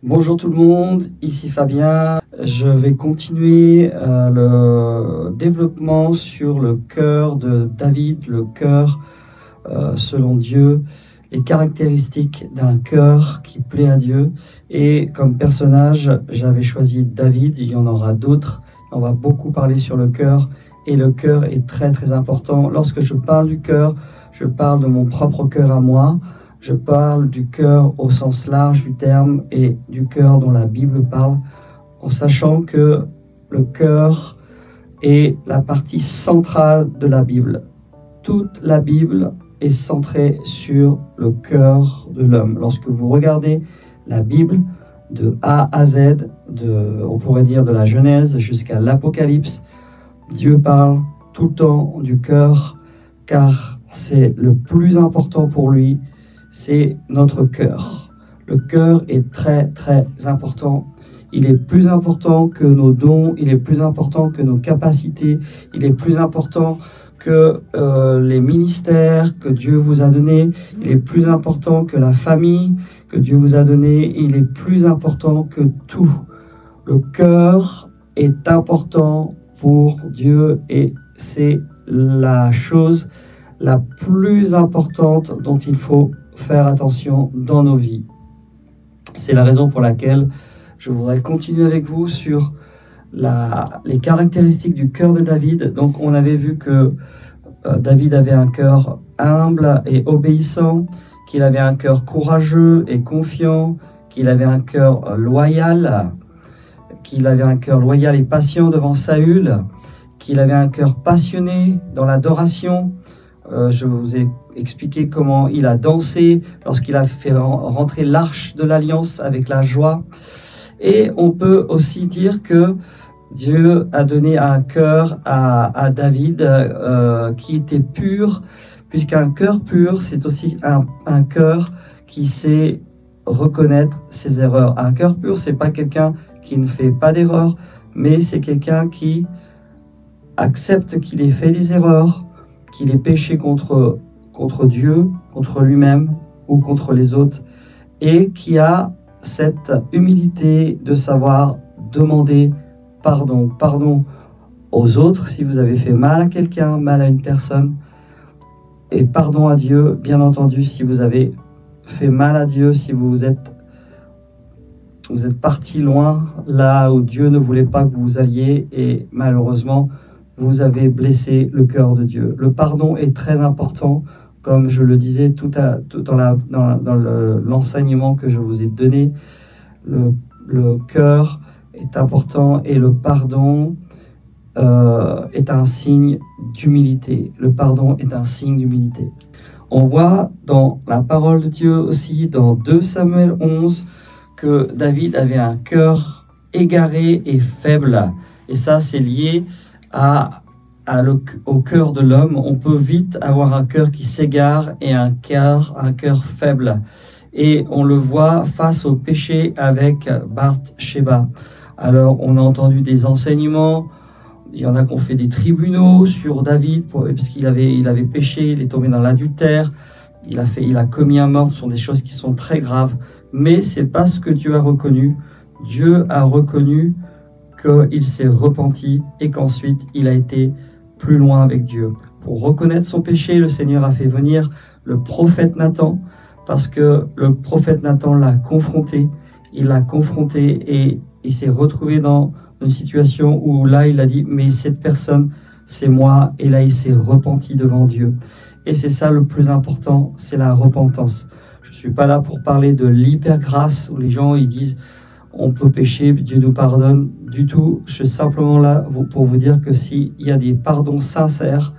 Bonjour tout le monde, ici Fabien. Je vais continuer le développement sur le cœur de David, le cœur selon Dieu, les caractéristiques d'un cœur qui plaît à Dieu. Et comme personnage, j'avais choisi David, il y en aura d'autres. On va beaucoup parler sur le cœur et le cœur est très très important. Lorsque je parle du cœur, je parle de mon propre cœur à moi. Je parle du cœur au sens large du terme et du cœur dont la Bible parle, en sachant que le cœur est la partie centrale de la Bible. Toute la Bible est centrée sur le cœur de l'homme. Lorsque vous regardez la Bible de A à Z, on pourrait dire de la Genèse jusqu'à l'Apocalypse, Dieu parle tout le temps du cœur, car c'est le plus important pour lui. C'est notre cœur. Le cœur est très très important. Il est plus important que nos dons, il est plus important que nos capacités, il est plus important que les ministères que Dieu vous a donnés, il est plus important que la famille que Dieu vous a donnée, il est plus important que tout. Le cœur est important pour Dieu et c'est la chose la plus importante dont il faut faire attention dans nos vies. C'est la raison pour laquelle je voudrais continuer avec vous sur les caractéristiques du cœur de David. Donc on avait vu que David avait un cœur humble et obéissant, qu'il avait un cœur courageux et confiant, qu'il avait un cœur loyal, et patient devant Saül, qu'il avait un cœur passionné dans l'adoration. Je vous ai expliqué comment il a dansé lorsqu'il a fait rentrer l'arche de l'alliance avec la joie. Et on peut aussi dire que Dieu a donné un cœur à David qui était pur, puisqu'un cœur pur, c'est aussi un cœur qui sait reconnaître ses erreurs. Un cœur pur, c'est pas quelqu'un qui ne fait pas d'erreurs, mais c'est quelqu'un qui accepte qu'il ait fait des erreurs, qu'il ait péché contre Dieu, contre lui-même ou contre les autres, et qui a cette humilité de savoir demander pardon. Pardon aux autres si vous avez fait mal à quelqu'un, mal à une personne, et pardon à Dieu, bien entendu, si vous avez fait mal à Dieu, si vous êtes parti loin, là où Dieu ne voulait pas que vous alliez, et malheureusement, vous avez blessé le cœur de Dieu. Le pardon est très important, comme je le disais tout dans l'enseignement que je vous ai donné. Le cœur est important et le pardon est un signe d'humilité. Le pardon est un signe d'humilité. On voit dans la parole de Dieu aussi, dans 2 Samuel 11, que David avait un cœur égaré et faible. Et ça, c'est lié au cœur de l'homme. On peut vite avoir un cœur qui s'égare et un cœur faible. Et on le voit face au péché avec Bathsheba. Alors, on a entendu des enseignements. Il y en a qui ont fait des tribunaux sur David, parce qu'il avait péché, il est tombé dans l'adultère, il a commis un meurtre. Ce sont des choses qui sont très graves. Mais c'est pas ce que Dieu a reconnu. Dieu a reconnu qu'il s'est repenti et qu'ensuite il a été plus loin avec Dieu. Pour reconnaître son péché, le Seigneur a fait venir le prophète Nathan, parce que le prophète Nathan l'a confronté. Il l'a confronté et il s'est retrouvé dans une situation où là il a dit « mais cette personne c'est moi » et là il s'est repenti devant Dieu. Et c'est ça le plus important, c'est la repentance. Je ne suis pas là pour parler de l'hyper-grâce où les gens ils disent on peut pécher, Dieu nous pardonne, du tout. Je suis simplement là pour vous dire que s'il y a des pardons sincères,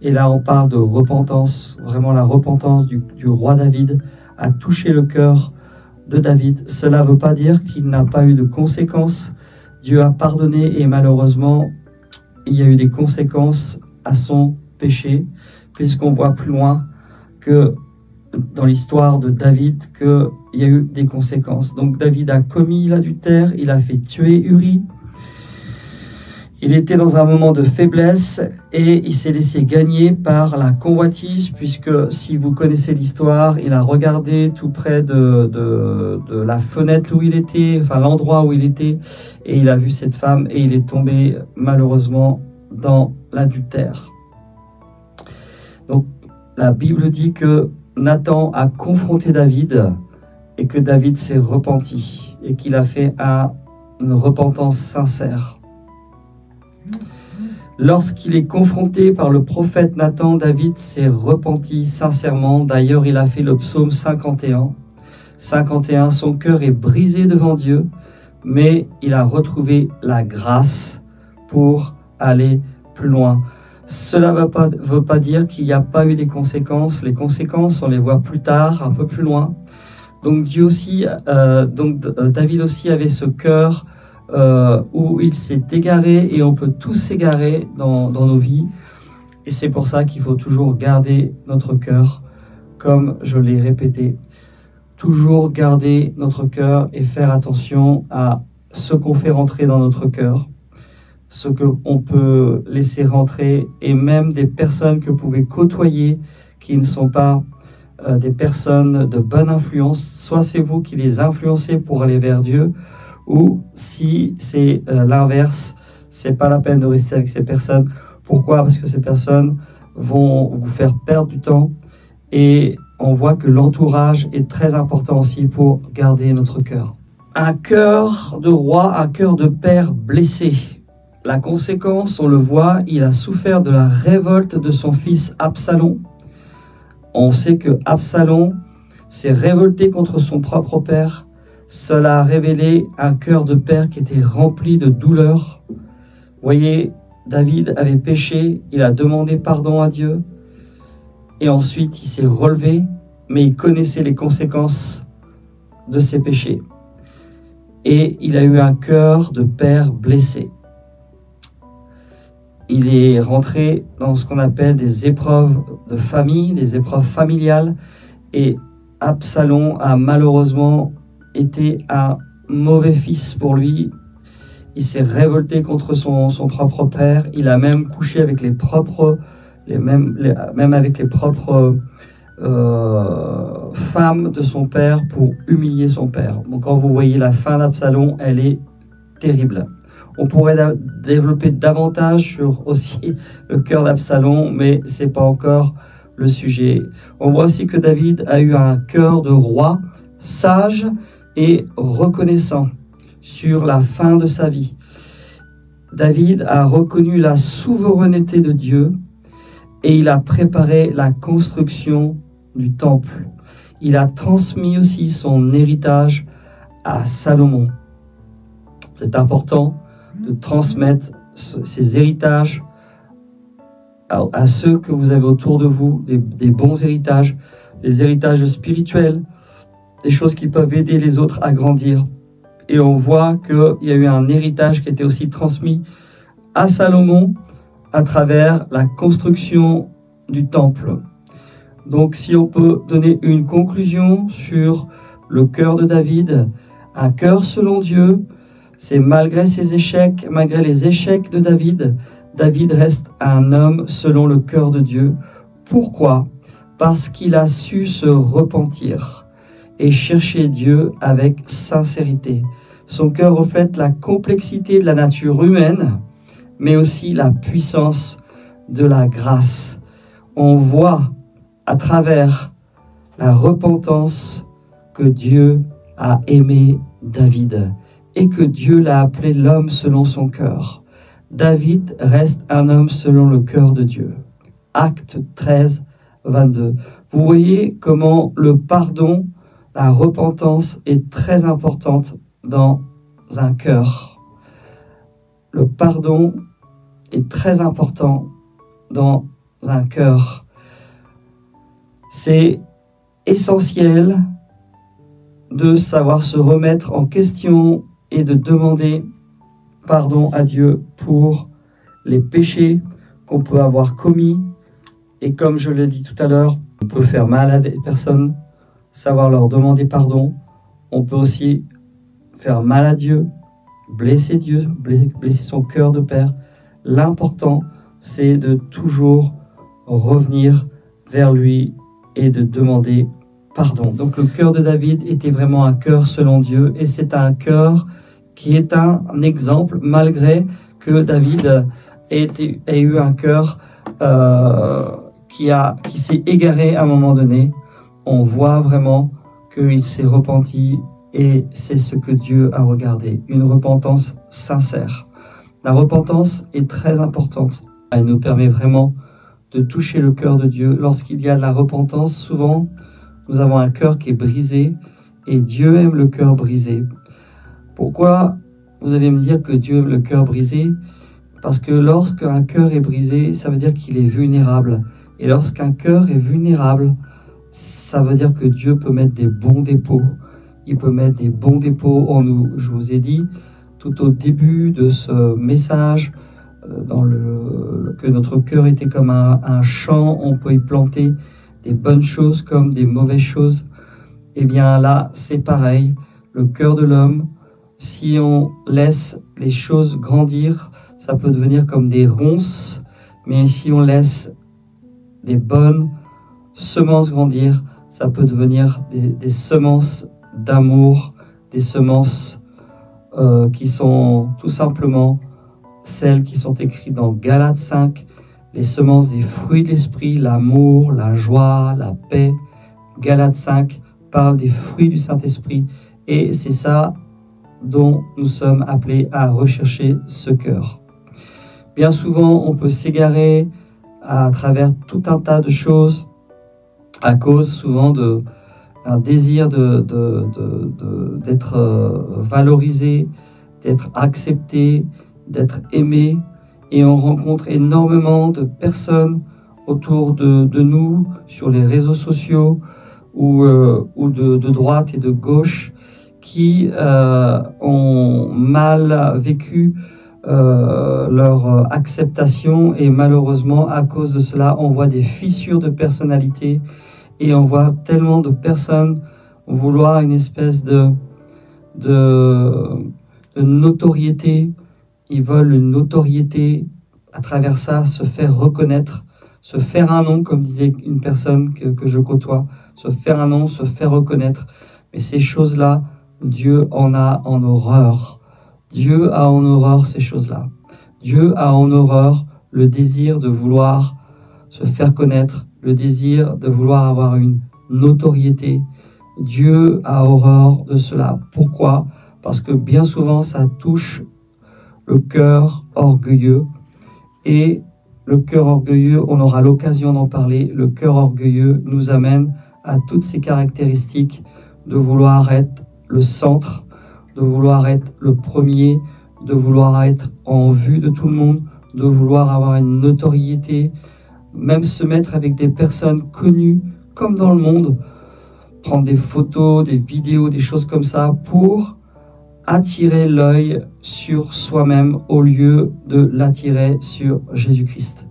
et là on parle de repentance, vraiment la repentance du roi David a touché le cœur de David. Cela ne veut pas dire qu'il n'a pas eu de conséquences. Dieu a pardonné et malheureusement, il y a eu des conséquences à son péché, puisqu'on voit plus loin que dans l'histoire de David qu'il y a eu des conséquences. Donc David a commis l'adultère, il a fait tuer Uri, Il était dans un moment de faiblesse et il s'est laissé gagner par la convoitise, puisque si vous connaissez l'histoire, il a regardé tout près de la fenêtre où il était, enfin l'endroit où il était, et il a vu cette femme et il est tombé malheureusement dans l'adultère. Donc la Bible dit que Nathan a confronté David et que David s'est repenti et qu'il a fait une repentance sincère. Lorsqu'il est confronté par le prophète Nathan, David s'est repenti sincèrement. D'ailleurs, il a fait le psaume 51. 51, son cœur est brisé devant Dieu, mais il a retrouvé la grâce pour aller plus loin. Cela ne veut pas dire qu'il n'y a pas eu des conséquences. Les conséquences, on les voit plus tard, un peu plus loin. Donc David aussi avait ce cœur où il s'est égaré, et on peut tous s'égarer dans nos vies, et c'est pour ça qu'il faut toujours garder notre cœur, comme je l'ai répété, toujours garder notre cœur et faire attention à ce qu'on fait rentrer dans notre cœur, ce qu'on peut laisser rentrer, et même des personnes que vous pouvez côtoyer qui ne sont pas des personnes de bonne influence. Soit c'est vous qui les influencez pour aller vers Dieu, ou si c'est l'inverse, c'est pas la peine de rester avec ces personnes. Pourquoi? Parce que ces personnes vont vous faire perdre du temps, et on voit que l'entourage est très important aussi pour garder notre cœur. Un cœur de roi, un cœur de père blessé. La conséquence, on le voit, il a souffert de la révolte de son fils Absalom. On sait que Absalom s'est révolté contre son propre père. Cela a révélé un cœur de père qui était rempli de douleur. Vous voyez, David avait péché, il a demandé pardon à Dieu, et ensuite il s'est relevé, mais il connaissait les conséquences de ses péchés. Et il a eu un cœur de père blessé. Il est rentré dans ce qu'on appelle des épreuves de famille, des épreuves familiales, et Absalom a malheureusement été un mauvais fils pour lui. Il s'est révolté contre son propre père. Il a même couché avec même avec les propres femmes de son père pour humilier son père. Donc quand vous voyez la fin d'Absalom, elle est terrible. On pourrait développer davantage sur aussi le cœur d'Absalom, mais ce n'est pas encore le sujet. On voit aussi que David a eu un cœur de roi, sage et reconnaissant sur la fin de sa vie. David a reconnu la souveraineté de Dieu et il a préparé la construction du temple. Il a transmis aussi son héritage à Salomon. C'est important de transmettre ces héritages à ceux que vous avez autour de vous, des bons héritages, des héritages spirituels, des choses qui peuvent aider les autres à grandir. Et on voit qu'il y a eu un héritage qui a été aussi transmis à Salomon à travers la construction du temple. Donc si on peut donner une conclusion sur le cœur de David, un cœur selon Dieu, c'est malgré ses échecs, malgré les échecs de David, David reste un homme selon le cœur de Dieu. Pourquoi? Parce qu'il a su se repentir et chercher Dieu avec sincérité. Son cœur reflète la complexité de la nature humaine, mais aussi la puissance de la grâce. On voit à travers la repentance que Dieu a aimé David et que Dieu l'a appelé l'homme selon son cœur. David reste un homme selon le cœur de Dieu. Acte 13, 22. Vous voyez comment le pardon, la repentance est très importante dans un cœur. Le pardon est très important dans un cœur. C'est essentiel de savoir se remettre en question et de demander pardon à Dieu pour les péchés qu'on peut avoir commis. Et comme je l'ai dit tout à l'heure, on peut faire mal à des personnes, savoir leur demander pardon. On peut aussi faire mal à Dieu, blesser son cœur de père. L'important, c'est de toujours revenir vers lui et de demander pardon. Donc le cœur de David était vraiment un cœur selon Dieu, et c'est un cœur qui est un exemple, malgré que David ait eu un cœur qui s'est égaré à un moment donné. On voit vraiment qu'il s'est repenti, et c'est ce que Dieu a regardé, une repentance sincère. La repentance est très importante. Elle nous permet vraiment de toucher le cœur de Dieu. Lorsqu'il y a de la repentance, souvent, nous avons un cœur qui est brisé, et Dieu aime le cœur brisé. Pourquoi vous allez me dire que Dieu aime le cœur brisé? Parce que lorsqu'un cœur est brisé, ça veut dire qu'il est vulnérable. Et lorsqu'un cœur est vulnérable, ça veut dire que Dieu peut mettre des bons dépôts. Il peut mettre des bons dépôts en nous. Je vous ai dit tout au début de ce message que notre cœur était comme un champ. On peut y planter des bonnes choses comme des mauvaises choses. Et bien là, c'est pareil. Le cœur de l'homme, si on laisse les choses grandir, ça peut devenir comme des ronces. Mais si on laisse des bonnes semences grandir, ça peut devenir des semences d'amour, des semences qui sont tout simplement celles qui sont écrites dans Galates 5, les semences des fruits de l'esprit, l'amour, la joie, la paix. Galates 5 parle des fruits du Saint-Esprit, et c'est ça dont nous sommes appelés à rechercher ce cœur. Bien souvent, on peut s'égarer à travers tout un tas de choses à cause souvent d'un désir d'être valorisé, d'être accepté, d'être aimé, et on rencontre énormément de personnes autour de nous sur les réseaux sociaux ou de droite et de gauche qui ont mal vécu leur acceptation, et malheureusement à cause de cela on voit des fissures de personnalité, et on voit tellement de personnes vouloir une espèce de notoriété. Ils veulent une notoriété, à travers ça se faire reconnaître, se faire un nom, comme disait une personne que je côtoie, se faire un nom, se faire reconnaître. Mais ces choses-là, Dieu en a en horreur. Dieu a en horreur ces choses-là. Dieu a en horreur le désir de vouloir se faire connaître, le désir de vouloir avoir une notoriété. Dieu a horreur de cela. Pourquoi? Parce que bien souvent, ça touche le cœur orgueilleux. Et le cœur orgueilleux, on aura l'occasion d'en parler, le cœur orgueilleux nous amène à toutes ces caractéristiques de vouloir être le centre, de vouloir être le premier, de vouloir être en vue de tout le monde, de vouloir avoir une notoriété, même se mettre avec des personnes connues comme dans le monde, prendre des photos, des vidéos, des choses comme ça pour attirer l'œil sur soi-même au lieu de l'attirer sur Jésus-Christ.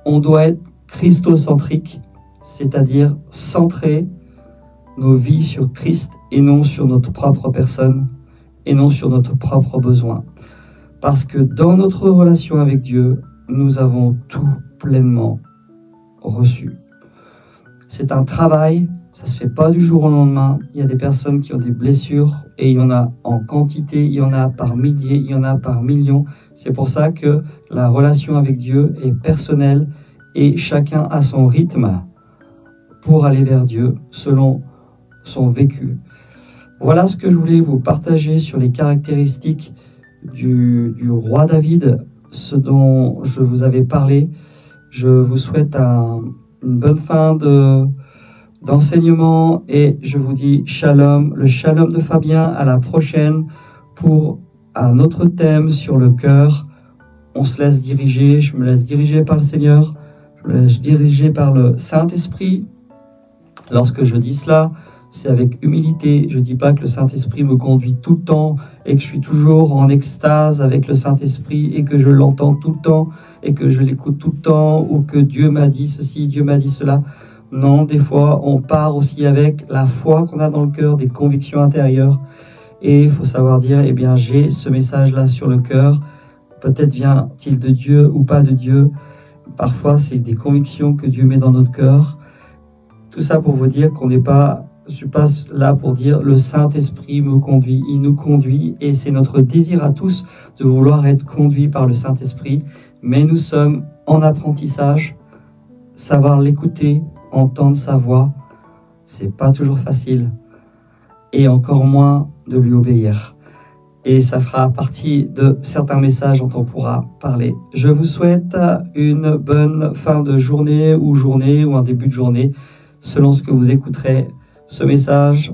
On doit être christocentrique, c'est-à-dire centrer nos vies sur Christ et non sur notre propre personne et non sur notre propre besoin. Parce que dans notre relation avec Dieu, nous avons tout pleinement reçu. C'est un travail, ça ne se fait pas du jour au lendemain. Il y a des personnes qui ont des blessures et il y en a en quantité, il y en a par milliers, il y en a par millions. C'est pour ça que la relation avec Dieu est personnelle et chacun a son rythme pour aller vers Dieu selon son vécu. Voilà ce que je voulais vous partager sur les caractéristiques du roi David, ce dont je vous avais parlé. Je vous souhaite une bonne fin d'enseignement et je vous dis shalom, le shalom de Fabien. À la prochaine pour un autre thème sur le cœur. On se laisse diriger, je me laisse diriger par le Seigneur, je me laisse diriger par le Saint-Esprit. Lorsque je dis cela, c'est avec humilité. Je ne dis pas que le Saint-Esprit me conduit tout le temps et que je suis toujours en extase avec le Saint-Esprit et que je l'entends tout le temps et que je l'écoute tout le temps ou que Dieu m'a dit ceci, Dieu m'a dit cela. Non, des fois, on part aussi avec la foi qu'on a dans le cœur, des convictions intérieures. Et il faut savoir dire, eh bien, j'ai ce message-là sur le cœur. Peut-être vient-il de Dieu ou pas de Dieu. Parfois, c'est des convictions que Dieu met dans notre cœur. Tout ça pour vous dire qu'on n'est pas, je ne suis pas là pour dire le Saint-Esprit me conduit. Il nous conduit et c'est notre désir à tous de vouloir être conduits par le Saint-Esprit. Mais nous sommes en apprentissage, savoir l'écouter, entendre sa voix, c'est pas toujours facile. Et encore moins de lui obéir. Et ça fera partie de certains messages dont on pourra parler. Je vous souhaite une bonne fin de journée ou un début de journée, selon ce que vous écouterez ce message.